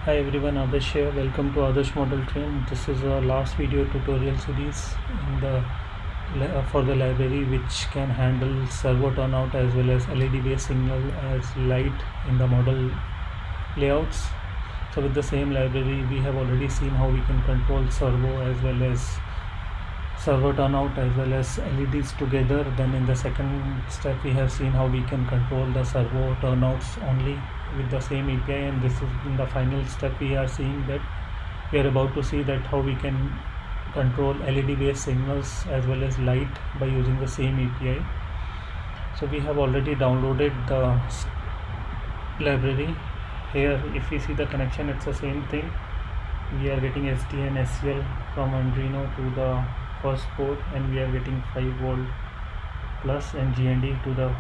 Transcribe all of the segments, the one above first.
Hi everyone, Adarsh here. Welcome to Adarsh Model Train. This is our last video tutorial series in the for the library, which can handle servo turnout as well as LED based signal as light in the model layouts. So with the same library, we have already seen how we can control servo as well as servo turnout as well as LEDs together. Then in the second step, we have seen how we can control the servo turnouts only with the same API, and this is in the final step. We are seeing that we are about to see that how we can control LED based signals as well as light by using the same API. So we have already downloaded the library. Here if we see the connection, it's the same thing. We are getting SD and SCL from Arduino to the first port, and we are getting 5V plus and GND to the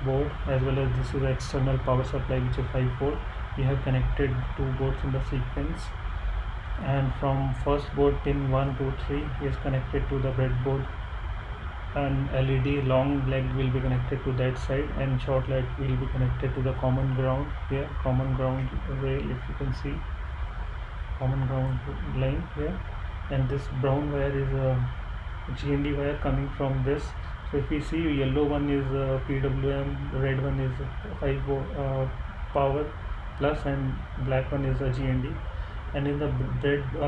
board, as well as this is the external power supply which is 5V. We have connected two boards in the sequence, and from first board pin 1, 2, 3 is connected to the breadboard, and LED long leg will be connected to that side, and short leg will be connected to the common ground. Here common ground rail, if you can see common ground line here, and this brown wire is a GND wire coming from this. So if we see, yellow one is PWM, red one is 5 power plus, and black one is a GND. And in the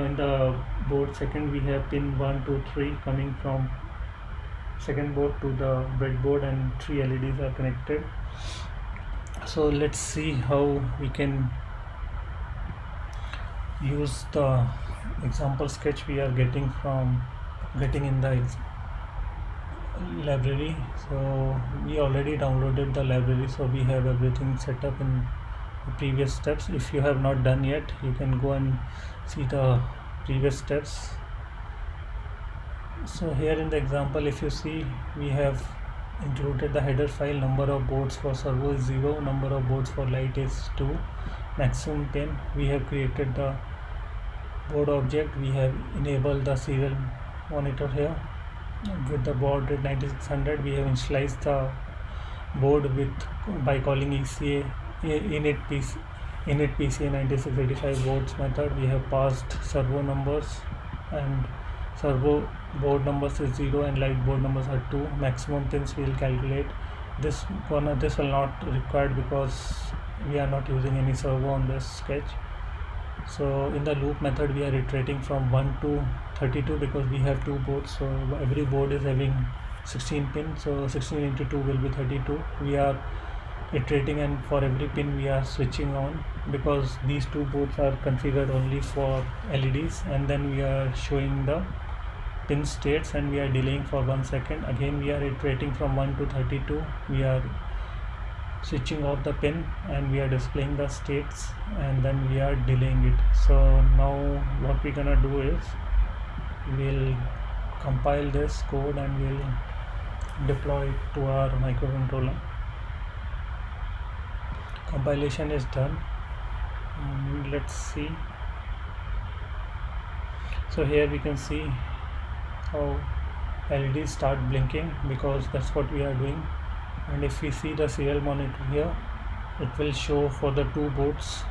in the board second, we have pin 1, 2, 3 coming from second board to the breadboard, and 3 LEDs are connected. So let's see how we can use the example sketch we are getting in the library. So we already downloaded the library, so we have everything set up in the previous steps. If you have not done yet, you can go and see the previous steps. So here in the example, if you see, we have included the header file. Number of boards for servo is 0, number of boards for light is 2, maximum pin. We have created the board object. We have enabled the serial monitor here with the baud rate 9600. We have initialized the board by calling ECA init PCA 9685 boards method. We have passed servo numbers, and servo board numbers is 0 and light board numbers are 2. Maximum pins we will calculate. This will not required because we are not using any servo on this sketch. So in the loop method, we are iterating from 1 to 32 because we have two boards, so every board is having 16 pins, so 16 into 2 will be 32. We are iterating, and for every pin we are switching on because these two boards are configured only for LEDs, and then we are showing the pin states, and we are delaying for 1 second. Again we are iterating from 1 to 32. We are switching off the pin and we are displaying the states, and then we are delaying it. So now what we're gonna do is we'll compile this code and we'll deploy it to our microcontroller. Compilation is done. Let's see. So here we can see how LEDs start blinking because that's what we are doing. And if we see the serial monitor here, it will show for the two boards.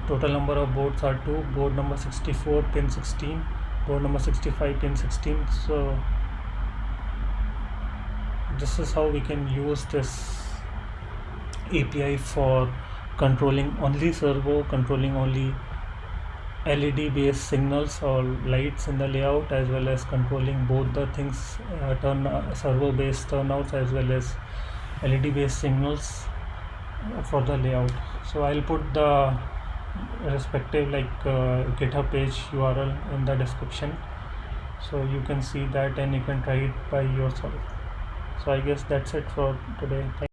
Total number of boards are 2. Board number 64 pin 16, board number 65 pin 16. So this is how we can use this API for controlling only servo, controlling only LED based signals or lights in the layout, as well as controlling both the things, servo based turnouts as well as LED based signals for the layout. So I'll put the respective GitHub page URL in the description, so you can see that and you can try it by yourself. So I guess that's it for today.